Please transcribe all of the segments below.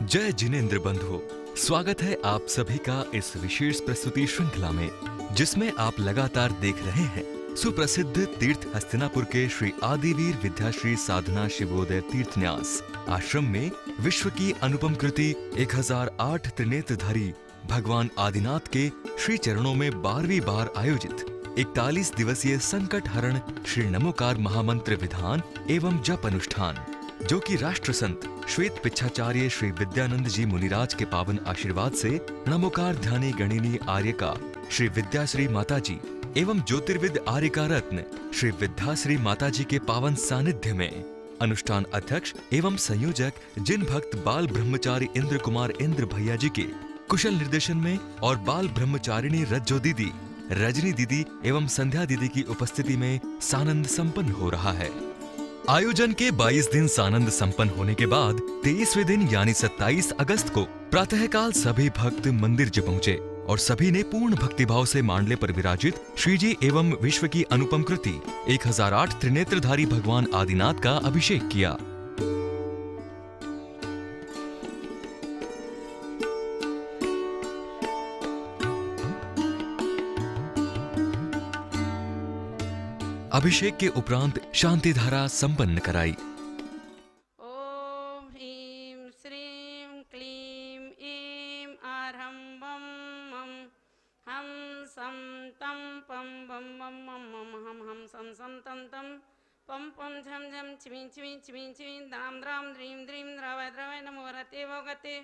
जय जिनेंद्र बंधुओं, स्वागत है आप सभी का इस विशेष प्रस्तुति श्रृंखला में, जिसमें आप लगातार देख रहे हैं सुप्रसिद्ध तीर्थ हस्तिनापुर के श्री आदिवीर विद्याश्री साधना शिवोदय तीर्थन्यास आश्रम में विश्व की अनुपम कृति 1008 त्रिनेत्रधारी भगवान आदिनाथ के श्री चरणों में 12वीं बार आयोजित 41 दिवसीय संकट हरण श्री नमोकार महामंत्र विधान एवं जप अनुष्ठान, जो कि राष्ट्र संत श्वेत पिच्छाचार्य श्री विद्यानंद जी मुनिराज के पावन आशीर्वाद से नमोकार ध्यानी गणिनी आर्य का श्री विद्याश्री माता जी एवं ज्योतिर्विद आर्य का रत्न श्री विद्याश्री माता जी के पावन सानिध्य में अनुष्ठान अध्यक्ष एवं संयोजक जिन भक्त बाल ब्रह्मचारी इंद्र कुमार इंद्र भैया जी के कुशल निर्देशन में और बाल ब्रह्मचारिणी रज्जो दीदी, रजनी दीदी एवं संध्या दीदी की उपस्थिति में सानंद संपन्न हो रहा है। आयोजन के 22 दिन सानंद संपन्न होने के बाद 23वें दिन यानी 27 अगस्त को प्रातःकाल सभी भक्त मंदिर जी पहुँचे और सभी ने पूर्ण भक्तिभाव से मांडले पर विराजित श्री जी एवं विश्व की अनुपम कृति 1008 त्रिनेत्रधारी भगवान आदिनाथ का अभिषेक किया। अभिषेक के उपरांत शांति धारा संपन्न कराई। ओम ह्रीं श्रीं क्लीं ऐं आरहं बम मम हम सम तम पम बम मम मम मम हम सम तम तम पम पम झम झम छिमिं छिमिं छिमिं छिमिं द्राम द्राम द्रीं द्रीं द्रवय द्रवय नमो रते भगते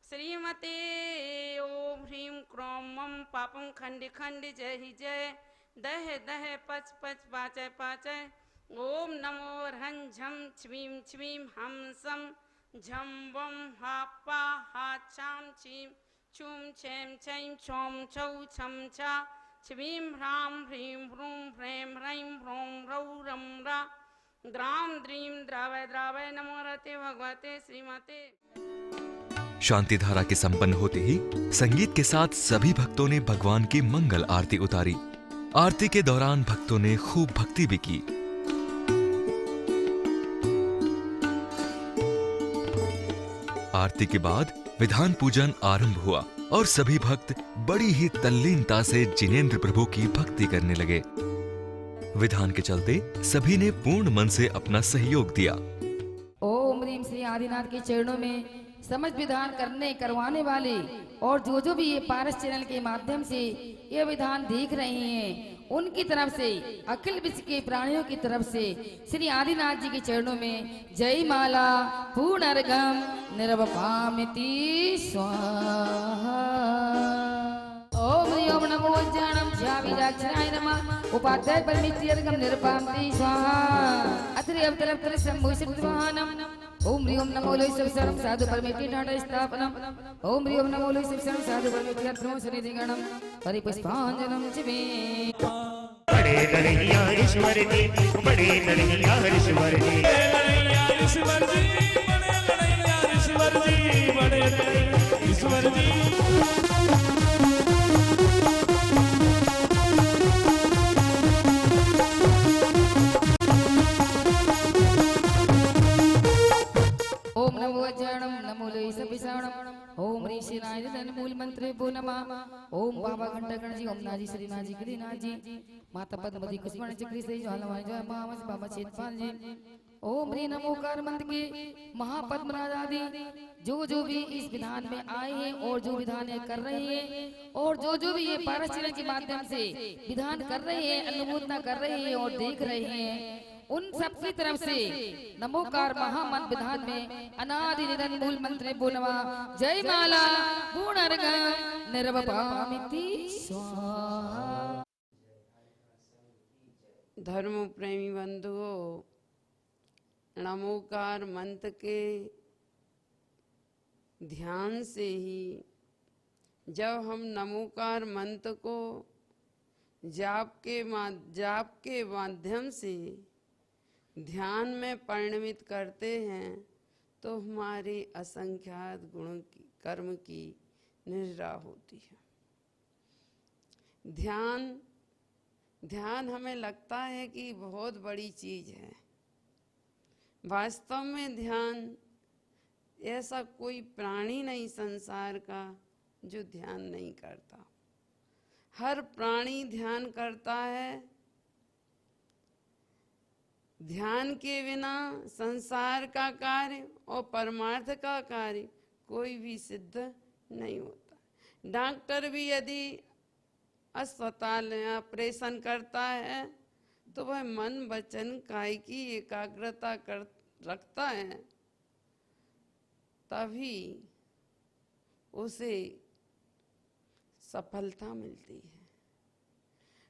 श्रीमते ओम ह्रीं क्रों मम पापं खंडि खंडि जय हि जय दह दह पच पच पाचय पाचय ओम नमो रं झम छ्मीं छ्मीं हम सम झम बम हा पा हा छाम छीम छूम छेम छैम छौम छौ छम छा छ्मीं ह्रां ह्रीं ह्रूं ह्रें ह्रैं ह्रौं ह्रौ रं रा द्राम द्रीं द्रावय द्रावय नमो रते भगवते श्रीमते। शांति धारा के संपन्न होते ही संगीत के साथ सभी भक्तों ने भगवान की मंगल आरती उतारी। आरती के दौरान भक्तों ने खूब भक्ति भी की। आरती के बाद विधान पूजन आरंभ हुआ और सभी भक्त बड़ी ही तल्लीनता से जिनेंद्र प्रभु की भक्ति करने लगे। विधान के चलते सभी ने पूर्ण मन से अपना सहयोग दिया। ओम ह्रीं श्री आदिनाथ के चरणों में समझ विधान करवाने वाले और जो भी ये पारस चैनल के माध्यम से ये विधान देख रहे हैं, उनकी तरफ से अखिल विश्व के प्राणियों की तरफ से श्री आदिनाथ जी के चरणों में जय माला पूर्णर्घम निर्वपामिति स्वाहा। ओम ओम नमो ज्ञानम ध्याविदाक्षराय नमः उपाध्याय परमेश्वरर्घम निर्वपामिति स्वाहा। अत्रि अवतरप्तर शंभुषिद्वाहनम ओम ह्रीं नमो लोहि सर्वं साधु परमेष्टि ढाढ स्थापनम ओम ह्रीं नमो लोहि सर्वं साधु परमेष्टि अर्थमो सनिधिगणम परिपुष्पांजनं चिमे। बड़े कन्हैया ईश्वर जी, बड़े कन्हैया ईश्वर जी, बड़े ईश्वर जी, बड़े ईश्वर जी, बड़े ईश्वर जी। ओम नमो अज्ञानम नमो लोहि सपिसाणम ओम ह्रीं श्री नारायण मूल मंत्र भो नमः ओम बाबा घंटागण जी ओम नाजी श्री नाजी गिरिनाथ जी माता पद्मवती कुष्मांड चक्री से ज्वालामाई जय महावंश बाबा चेतपाल जी। ओम ह्रीं नमोकार मंत्र के महापद्मराज आदि जो भी इस विधान में आए हैं और जो विधान कर रहे हैं और जो भी ये पारस चैनल के माध्यम से विधान कर रहे हैं, अनुमोदना कर रहे हैं और देख रहे हैं, उन सबकी तरफ से नमोकार महामंत्र विधान में अनादि निधन मूल मंत्र भो नमः जय माला पूर्णर्घम निर्वपामिति स्वाहा। धर्म प्रेमी बंधुओं, नमोकार मंत्र के ध्यान से ही जब हम नमोकार मंत्र को जाप के माध्यम से ध्यान में परिणमित करते हैं तो हमारे असंख्यात गुणों की कर्म की निद्रा होती है। ध्यान हमें लगता है कि बहुत बड़ी चीज है। वास्तव में ध्यान ऐसा कोई प्राणी नहीं संसार का जो ध्यान नहीं करता। हर प्राणी ध्यान करता है। ध्यान के बिना संसार का कार्य और परमार्थ का कार्य कोई भी सिद्ध नहीं होता। डॉक्टर भी यदि अस्पताल में ऑपरेशन करता है तो वह मन वचन काय की एकाग्रता रखता है, तभी उसे सफलता मिलती है।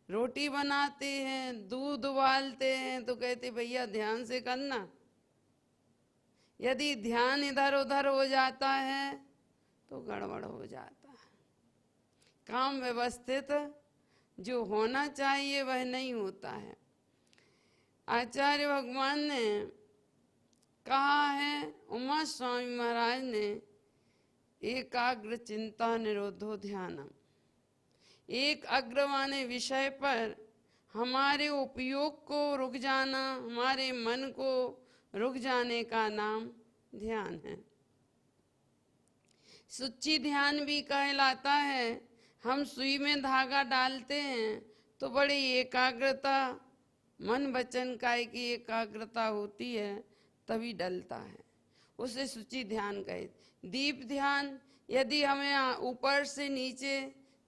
रोटी बनाते हैं, दूध उबालते हैं तो कहते भैया ध्यान से करना। यदि ध्यान इधर उधर हो जाता है तो गड़बड़ हो जाता है। काम व्यवस्थित जो होना चाहिए वह नहीं होता है। आचार्य भगवान ने कहा है, उमा स्वामी महाराज ने, एकाग्र चिंता निरोधो ध्यानम। एक अग्रवाने विषय पर हमारे उपयोग को रुक जाना, हमारे मन को रुक जाने का नाम ध्यान है। सुच्ची ध्यान भी कहलाता है। हम सुई में धागा डालते हैं तो बड़ी एकाग्रता, मन वचन काय की एकाग्रता होती है, तभी डलता है। उसे सुचि ध्यान कहे। दीप ध्यान, यदि हमें ऊपर से नीचे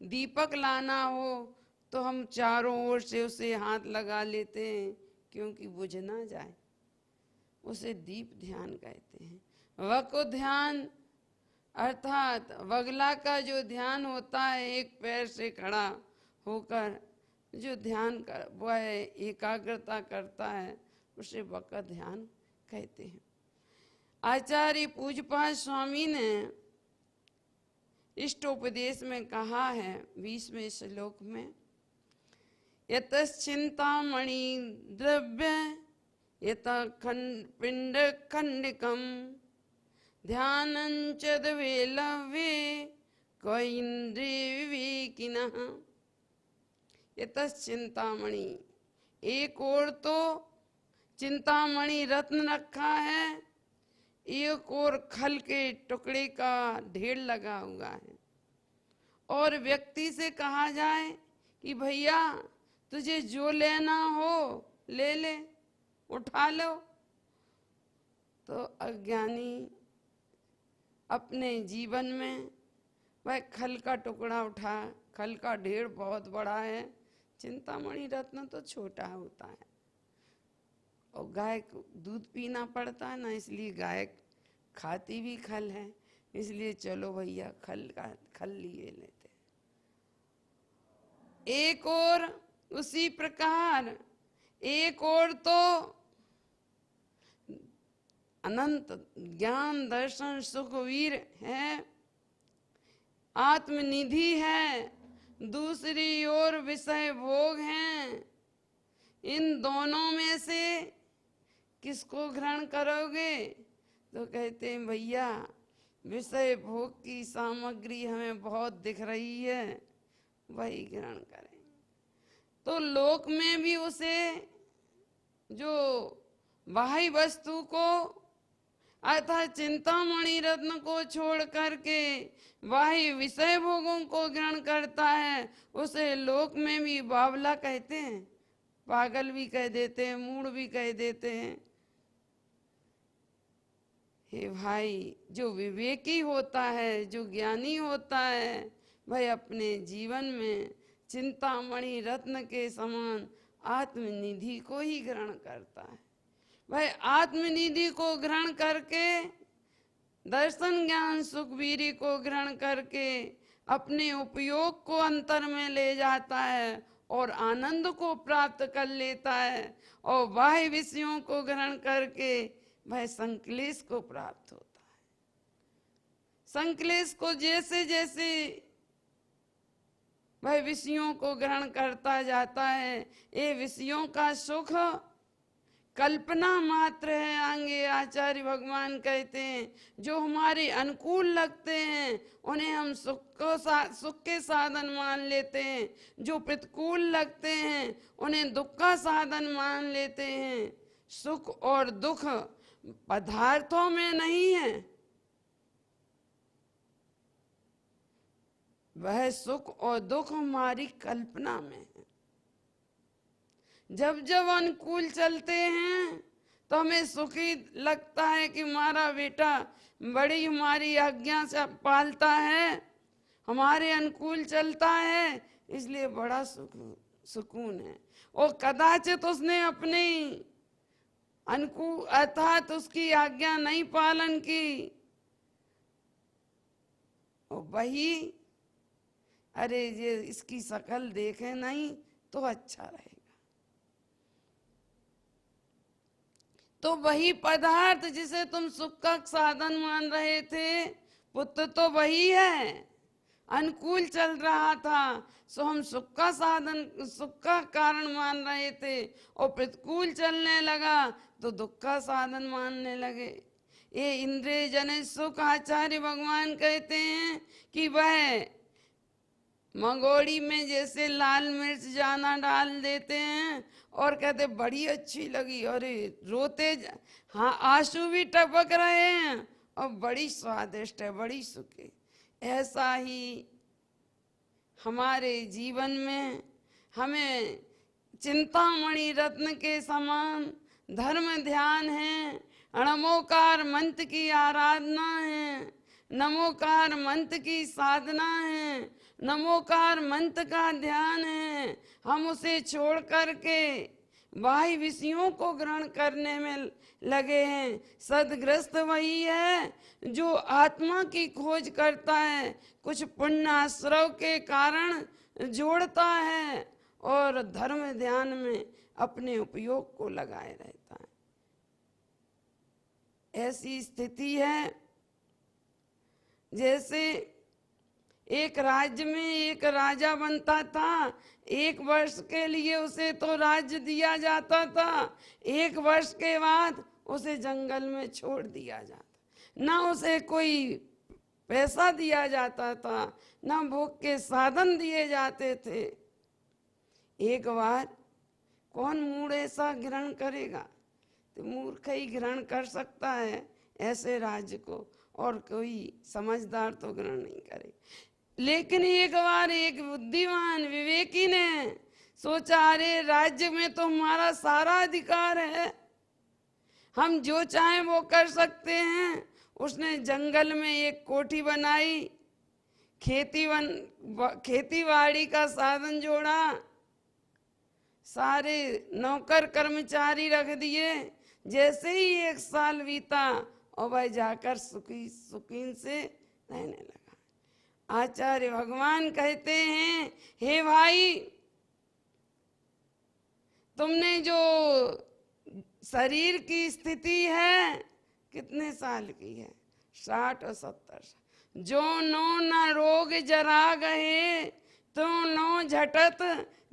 दीपक लाना हो तो हम चारों ओर से उसे हाथ लगा लेते हैं क्योंकि बुझ ना जाए, उसे दीप ध्यान कहते हैं। वको ध्यान अर्थात वगला का जो ध्यान होता है, एक पैर से खड़ा होकर जो ध्यान कर वह एकाग्रता करता है, उसे वक ध्यान कहते हैं। आचार्य पूज्यपाद स्वामी ने इष्टोपदेश में कहा है 20वें श्लोक में, यतश्चिंतामणि द्रव्य यत पिंड खंडिकम ध्यानंच द्वेलव्ये कइंद्रिय विवेकिनः। यतश्चिंतामणि, एक ओर तो चिंतामणि रत्न रखा है, एक और खल के टुकड़े का ढेर लगा हुआ है, और व्यक्ति से कहा जाए कि भैया तुझे जो लेना हो ले ले, उठा लो, तो अज्ञानी अपने जीवन में वह खल का टुकड़ा उठा, खल का ढेर बहुत बड़ा है, चिंतामणि रत्न तो छोटा होता है, और गाय को दूध पीना पड़ता है ना, इसलिए गाय खाती भी खल है, इसलिए चलो भैया खल लिए लेते। एक और उसी प्रकार एक और तो अनंत ज्ञान दर्शन सुखवीर है, आत्मनिधि है, दूसरी ओर विषय भोग हैं। इन दोनों में से किसको ग्रहण करोगे? तो कहते हैं भैया विषय भोग की सामग्री हमें बहुत दिख रही है, वही ग्रहण करें। तो लोक में भी उसे जो बाह्य वस्तु को अर्थात चिंतामणि रत्न को छोड़ करके बाह्य विषय भोगों को ग्रहण करता है, उसे लोक में भी बावला कहते हैं, पागल भी कह देते हैं, मूढ़ भी कह देते हैं। हे भाई, जो विवेकी होता है, जो ज्ञानी होता है, वह अपने जीवन में चिंतामणि रत्न के समान आत्मनिधि को ही ग्रहण करता है। वह आत्मनिधि को ग्रहण करके दर्शन ज्ञान सुख वीर्य को ग्रहण करके अपने उपयोग को अंतर में ले जाता है और आनंद को प्राप्त कर लेता है, और बाह्य विषयों को ग्रहण करके वह संक्लेश को प्राप्त होता है। संक्लेश को जैसे जैसे वह विषयों को ग्रहण करता जाता है, ये विषयों का सुख कल्पना मात्र है। आगे आचार्य भगवान कहते हैं जो हमारे अनुकूल लगते हैं उन्हें हम सुख के साधन मान लेते हैं, जो प्रतिकूल लगते हैं उन्हें दुख का साधन मान लेते हैं। सुख और दुख पदार्थों में नहीं है, वह सुख और दुख हमारी कल्पना में है। जब जब अनुकूल चलते हैं तो हमें सुखी लगता है कि हमारा बेटा बड़ी हमारी आज्ञा से पालता है, हमारे अनुकूल चलता है, इसलिए बड़ा सुकून है। और कदाचित उसने अपनी अनुकूल अर्थात उसकी आज्ञा नहीं पालन की, और वही अरे ये इसकी शकल देखे नहीं तो अच्छा रहेगा, तो वही पदार्थ जिसे तुम सुख का साधन मान रहे थे, पुत्र तो वही है। अनुकूल चल रहा था सो हम सुख का साधन, सुख का कारण मान रहे थे, और प्रतिकूल चलने लगा तो दुख का साधन मानने लगे। ये इंद्रिय जनित सुख आचार्य भगवान कहते हैं कि वह मंगोड़ी में जैसे लाल मिर्च जाना डाल देते हैं और कहते बड़ी अच्छी लगी, अरे रोते हाँ आंसू भी टपक रहे हैं और बड़ी स्वादिष्ट है, बड़ी सुखी। ऐसा ही हमारे जीवन में हमें चिंतामणि रत्न के समान धर्म ध्यान है, नमोकार मंत्र की आराधना है, नमोकार मंत्र की साधना है, नमोकार मंत्र का ध्यान है। हम उसे छोड़ करके बाह्य विषयों को ग्रहण करने में लगे हैं। सदग्रस्त वही है जो आत्मा की खोज करता है, कुछ पुण्य आश्रव के कारण जोड़ता है और धर्म ध्यान में अपने उपयोग को लगाए रहता है। ऐसी स्थिति है जैसे एक राज्य में एक राजा बनता था, 1 वर्ष के लिए उसे तो राज्य दिया जाता था, 1 वर्ष के बाद उसे जंगल में छोड़ दिया जाता, ना उसे कोई पैसा दिया जाता था, ना भोग के साधन दिए जाते थे। एक बार कौन मूढ़ ऐसा ग्रहण करेगा? तो मूर्ख ही ग्रहण कर सकता है ऐसे राज्य को, और कोई समझदार तो ग्रहण नहीं करे। लेकिन एक बार एक बुद्धिमान विवेकी ने सोचा, अरे राज्य में तो हमारा सारा अधिकार है, हम जो चाहें वो कर सकते हैं। उसने जंगल में एक कोठी बनाई, खेतीबाड़ी का साधन जोड़ा, सारे नौकर कर्मचारी रख दिए। जैसे ही 1 साल बीता और वह जाकर सुकीन से रहने लगा। आचार्य भगवान कहते हैं, हे भाई, तुमने जो शरीर की स्थिति है कितने साल की है? 60 और 70 साल। जो नो न रोग जरा गए तो नो झटत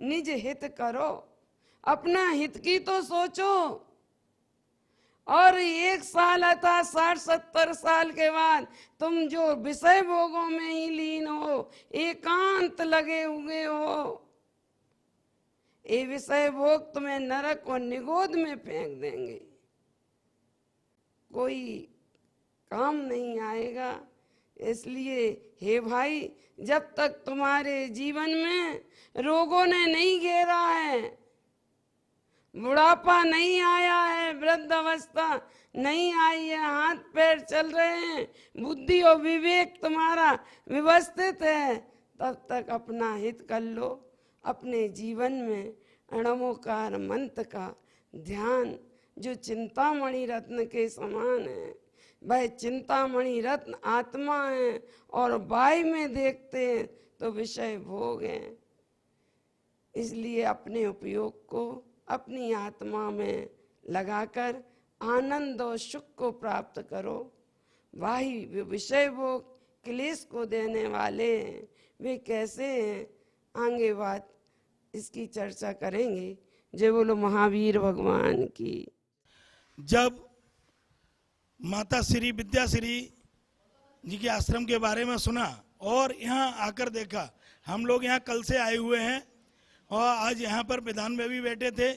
निज हित करो। अपना हित की तो सोचो। और 1 साल अथा 60-70 साल के बाद तुम जो विषय भोगों में ही लीन हो, एकांत लगे हुए हो, ये विषय भोग तुम्हें नरक और निगोद में फेंक देंगे, कोई काम नहीं आएगा। इसलिए हे भाई, जब तक तुम्हारे जीवन में रोगों ने नहीं घेरा है, बुढ़ापा नहीं आया है, वृद्ध अवस्था नहीं आई है, हाथ पैर चल रहे हैं, बुद्धि और विवेक तुम्हारा व्यवस्थित है, तब तक अपना हित कर लो। अपने जीवन में नमोकार मंत्र का ध्यान जो चिंतामणि रत्न के समान है, वह चिंतामणि रत्न आत्मा है, और बाह्य में देखते हैं तो विषय भोग हैं। इसलिए अपने उपयोग को अपनी आत्मा में लगाकर आनंद और सुख को प्राप्त करो। बाह्य विषय भोग क्लेश को देने वाले हैं, वे कैसे हैं? आगे बात इसकी चर्चा करेंगे। जय बोलो महावीर भगवान की। जब माता श्री विद्याश्री जी के आश्रम के बारे में सुना और यहाँ आकर देखा, हम लोग यहाँ कल से आए हुए हैं और आज यहाँ पर विधान में भी बैठे थे।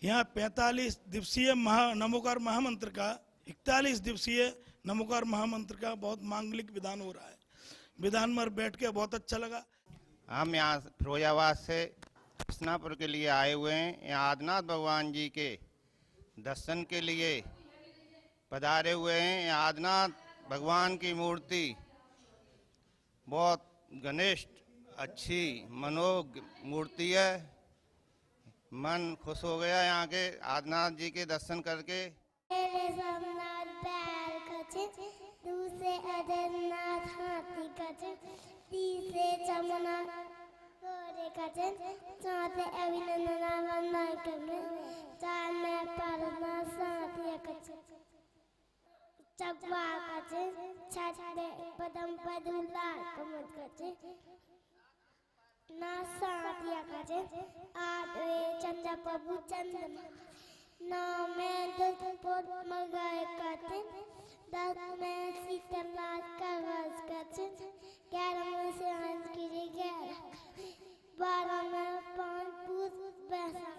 यहाँ 45 दिवसीय नमोकार महामंत्र का, 41 दिवसीय नमोकार महामंत्र का बहुत मांगलिक विधान हो रहा है। विधान में बैठ के बहुत अच्छा लगा। हम यहाँ फिरोजाबाद से हस्तिनापुर के लिए आए हुए हैं। यहाँ आदिनाथ भगवान जी के दर्शन के लिए पधारे हुए हैं। यहाँ आदिनाथ भगवान की मूर्ति बहुत घनिष्ठ अच्छी मनोज्ञ मूर्ति है। मन खुश हो गया यहाँ के आदिनाथ जी के दर्शन करके। सोमनाथ बैल कचिन, दूसरे अजरनाथ हाथी कचिन, तीसरे चमना घोड़े कचिन, चौथे अभिनंदना वंदन करने, चार में परना साथिया कचिन, चकवा कचिन, छठे पदम पदुलाल कमल कचिन, ना साथिया कचिन, आठवें चंद्र प्रभु चंद्रमा, 9 में दुष्टपुर मगाए कथिन, 10 में सीतालाल का वज कथिन, 11 में से अंजगिरी 11, 12 में 5 पुष्प बैसा।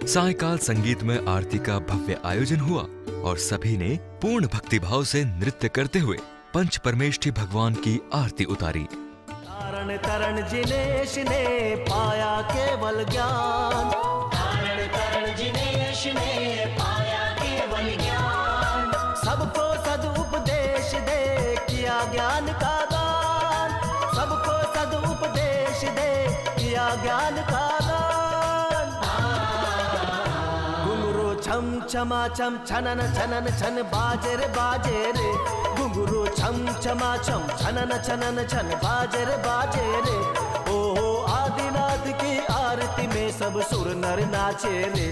सायकाल संगीत में आरती का भव्य आयोजन हुआ और सभी ने पूर्ण भक्तिभाव से नृत्य करते हुए पंच परमेष्ठी भगवान की आरती उतारी। तारण तरण जिनेश ने पाया केवल ज्ञान, तारण तरण जिनेश ने पाया केवल ज्ञान, सबको सदुपदेश दे किया ज्ञान का दान, सबको सदुपदेश दे किया ज्ञान का दान। घुंघरू छम छमा छम छनन छनन छन बाजे रे, घुंघरू छम छमा छम छनन छनन छन बाजे रे। ओहो आदिनाथ की आरती में सब सुर नर नाचे रे,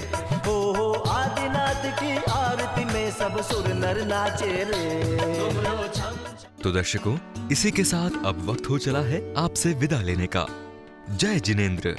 ओहो आदिनाथ की आरती में सब सुर नर नाचे रे। तो दर्शकों, इसी के साथ अब वक्त हो चला है आपसे विदा लेने का। जय जिनेंद्र।